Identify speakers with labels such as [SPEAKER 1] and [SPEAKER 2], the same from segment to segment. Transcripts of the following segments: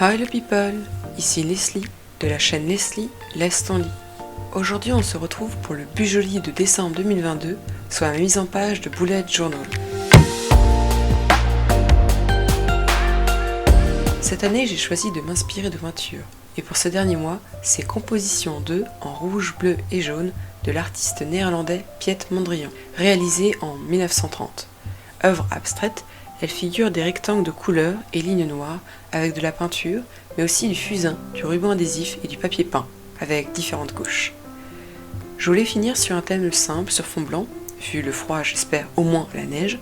[SPEAKER 1] Hello people, ici Leslie de la chaîne Leslie Laisse ton lit. Aujourd'hui on se retrouve pour le Bujoli de décembre 2022, soit la mise en page de Bullet Journal. Cette année j'ai choisi de m'inspirer de peintures, et pour ce dernier mois, c'est Composition 2 en rouge, bleu et jaune de l'artiste néerlandais Piet Mondrian, réalisée en 1930. Œuvre abstraite, elle figure des rectangles de couleurs et lignes noires avec de la peinture, mais aussi du fusain, du ruban adhésif et du papier peint, avec différentes couches. Je voulais finir sur un thème simple sur fond blanc, vu le froid, j'espère au moins la neige,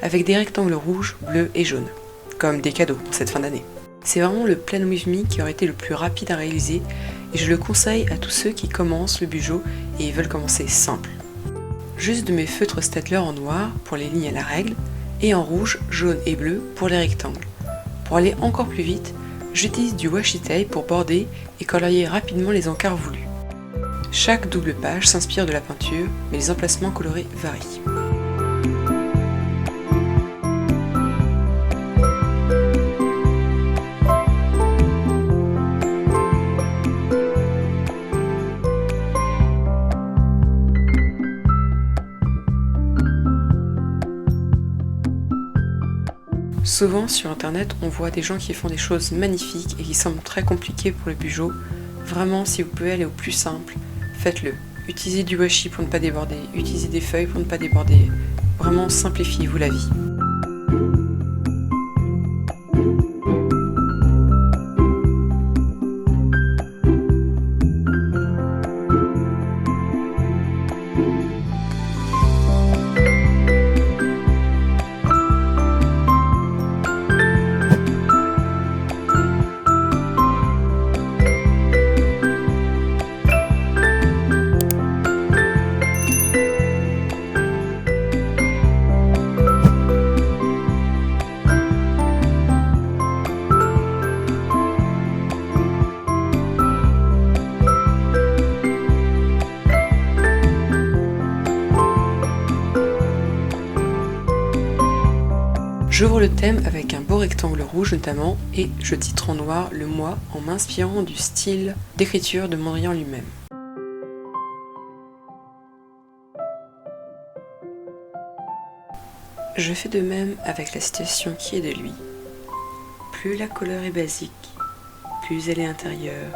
[SPEAKER 1] avec des rectangles rouges, bleus et jaunes, comme des cadeaux pour cette fin d'année. C'est vraiment le Plan With Me qui aurait été le plus rapide à réaliser, et je le conseille à tous ceux qui commencent le bujo et veulent commencer simple. Juste de mes feutres Staedtler en noir pour les lignes à la règle, et en rouge, jaune et bleu pour les rectangles. Pour aller encore plus vite, j'utilise du washi tape pour border et colorier rapidement les encarts voulus. Chaque double page s'inspire de la peinture, mais les emplacements colorés varient. Souvent sur internet, on voit des gens qui font des choses magnifiques et qui semblent très compliquées pour le bujo. Vraiment, si vous pouvez aller au plus simple, faites-le. Utilisez du washi pour ne pas déborder, utilisez des feuilles pour ne pas déborder. Vraiment, simplifiez-vous la vie. J'ouvre le thème avec un beau rectangle rouge notamment et je titre en noir le mois en m'inspirant du style d'écriture de Mondrian lui-même. Je fais de même avec la citation qui est de lui. Plus la couleur est basique, plus elle est intérieure,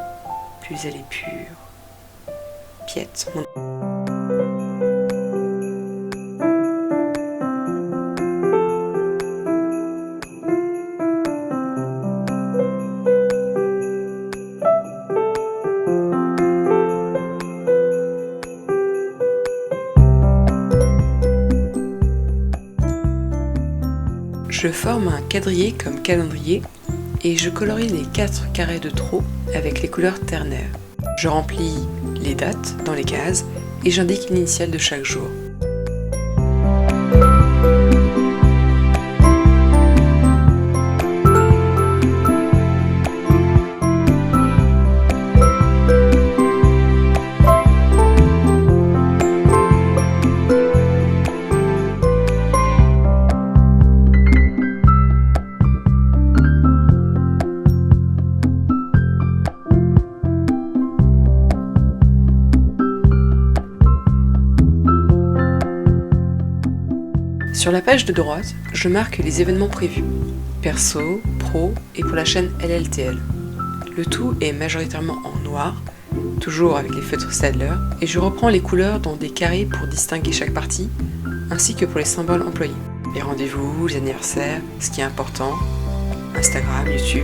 [SPEAKER 1] plus elle est pure. Piet Mondrian. Je forme un quadrillé comme calendrier et je colorie les 4 carrés de trop avec les couleurs ternaires. Je remplis les dates dans les cases et j'indique l'initiale de chaque jour. Sur la page de droite, je marque les événements prévus, perso, pro et pour la chaîne LLTL. Le tout est majoritairement en noir, toujours avec les feutres Staedtler, et je reprends les couleurs dans des carrés pour distinguer chaque partie, ainsi que pour les symboles employés. Les rendez-vous, les anniversaires, ce qui est important, Instagram, YouTube.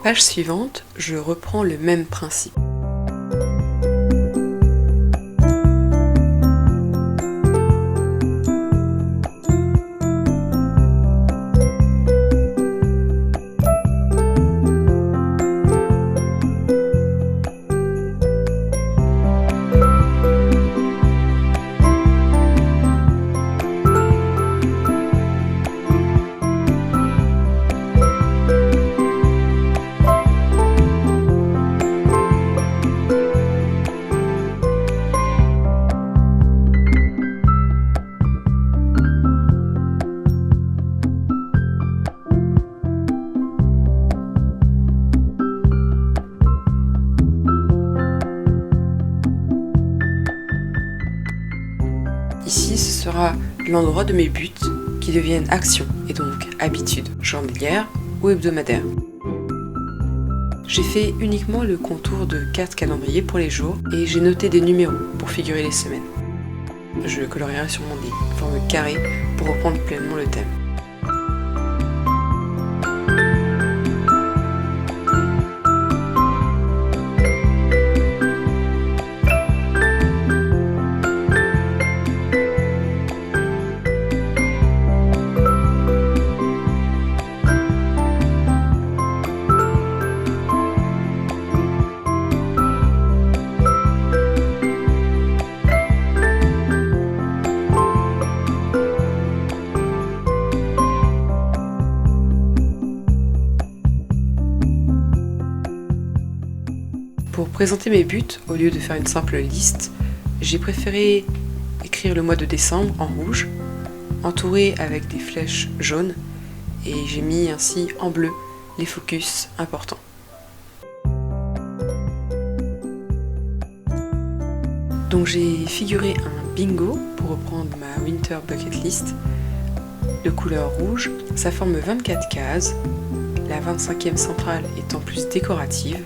[SPEAKER 1] Page suivante, je reprends le même principe. Ici, ce sera l'endroit de mes buts qui deviennent actions et donc habitudes journalières ou hebdomadaires. J'ai fait uniquement le contour de 4 calendriers pour les jours et j'ai noté des numéros pour figurer les semaines. Je colorierai sûrement des formes carrées pour reprendre pleinement le thème. Pour présenter mes buts, au lieu de faire une simple liste, j'ai préféré écrire le mois de décembre en rouge, entouré avec des flèches jaunes, et j'ai mis ainsi en bleu les focus importants. Donc j'ai figuré un bingo pour reprendre ma Winter Bucket List de couleur rouge. Ça forme 24 cases, la 25e centrale étant plus décorative.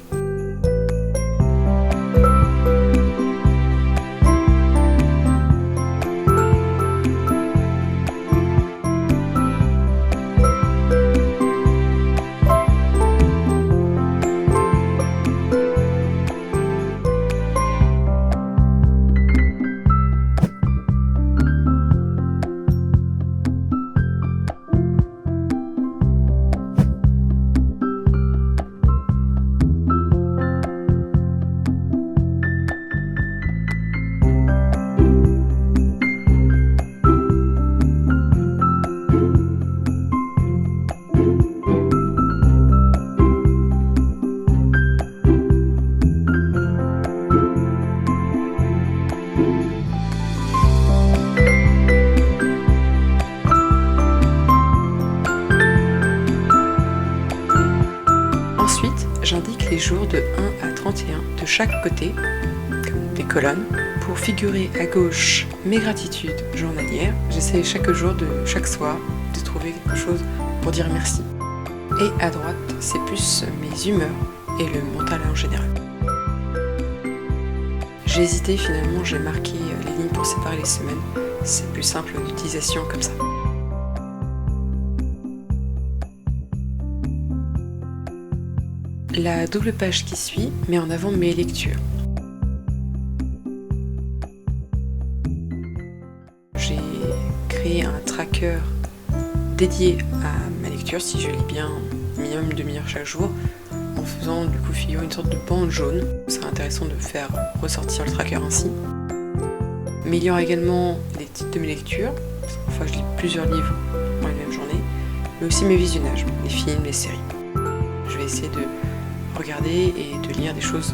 [SPEAKER 1] Ensuite, j'indique les jours de 1 à 31 de chaque côté, comme des colonnes, pour figurer à gauche mes gratitudes journalières. J'essaie chaque jour de chaque soir de trouver quelque chose pour dire merci. Et à droite, c'est plus mes humeurs et le mental en général. J'ai hésité, finalement j'ai marqué les lignes pour séparer les semaines. C'est plus simple d'utilisation comme ça. La double page qui suit met en avant mes lectures. J'ai créé un tracker dédié à ma lecture, si je lis bien minimum une demi-heure chaque jour, en faisant du coup figurer une sorte de bande jaune. C'est intéressant de faire ressortir le tracker ainsi. Mais il y aura également les titres de mes lectures, parce que parfois je lis plusieurs livres dans une même journée, mais aussi mes visionnages, les films, les séries. Je vais essayer de regarder et de lire des choses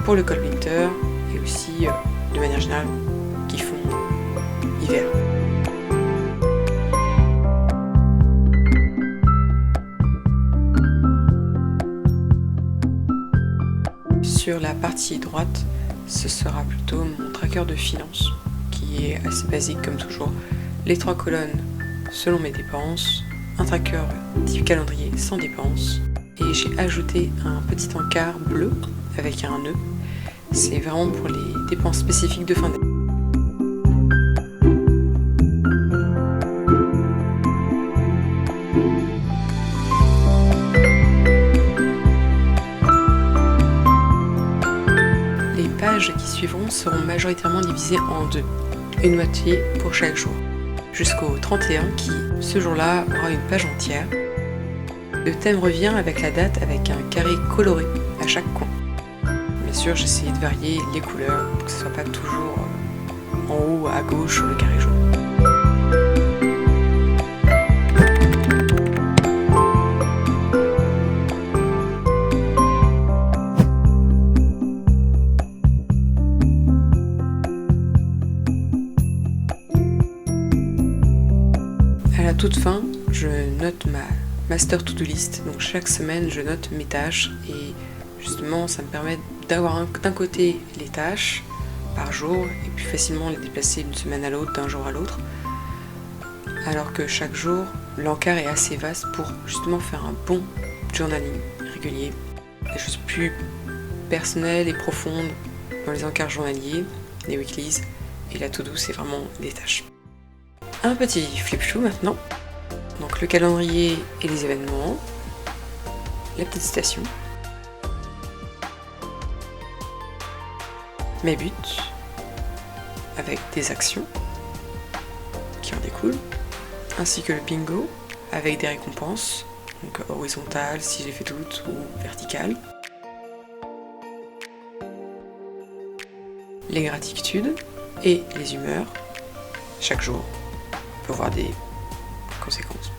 [SPEAKER 1] pour le cold winter et aussi de manière générale qui font hiver. Sur la partie droite, ce sera plutôt mon tracker de finances qui est assez basique comme toujours. Les 3 colonnes selon mes dépenses, un tracker type calendrier sans dépenses. Et j'ai ajouté un petit encart bleu avec un nœud. C'est vraiment pour les dépenses spécifiques de fin d'année. projets qui suivront seront majoritairement divisés en deux, une moitié pour chaque jour, jusqu'au 31 qui, ce jour-là, aura une page entière. Le thème revient avec la date avec un carré coloré à chaque coin. Bien sûr, j'ai essayé de varier les couleurs pour que ce ne soit pas toujours en haut à gauche sur le carré jaune. À la toute fin, je note ma master to-do list, donc chaque semaine je note mes tâches et justement ça me permet d'avoir d'un côté les tâches par jour et puis facilement les déplacer d'une semaine à l'autre, d'un jour à l'autre, alors que chaque jour l'encart est assez vaste pour justement faire un bon journaling régulier, des choses plus personnelles et profondes dans les encarts journaliers, les weeklies, et la to-do c'est vraiment des tâches. Un petit flip-chou maintenant, donc le calendrier et les événements, la petite citation, mes buts, avec des actions qui en découlent, ainsi que le bingo, avec des récompenses, donc horizontales si j'ai fait toutes, ou verticales, les gratitudes et les humeurs, chaque jour, on peut voir des conséquences.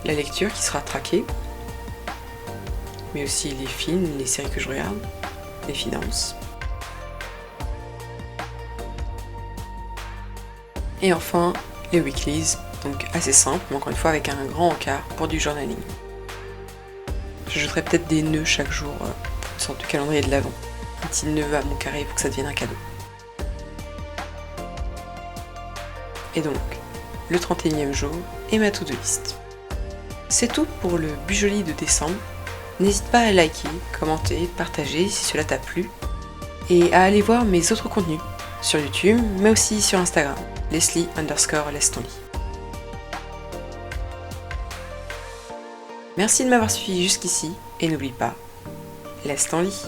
[SPEAKER 1] La lecture qui sera traquée, mais aussi les films, les séries que je regarde, les finances. Et enfin, les weeklies, donc assez simple, mais encore une fois avec un grand encart pour du journaling. J'ajouterai peut-être des nœuds chaque jour, une sorte de calendrier de l'Avent. Un petit nœud à mon carré pour que ça devienne un cadeau. Et donc, le 31e jour et ma to-do list. C'est tout pour le Bujoli de décembre. N'hésite pas à liker, commenter, partager si cela t'a plu et à aller voir mes autres contenus sur YouTube mais aussi sur Instagram, Leslie_laisse-ton-lit. Merci de m'avoir suivi jusqu'ici et n'oublie pas, laisse ton lit.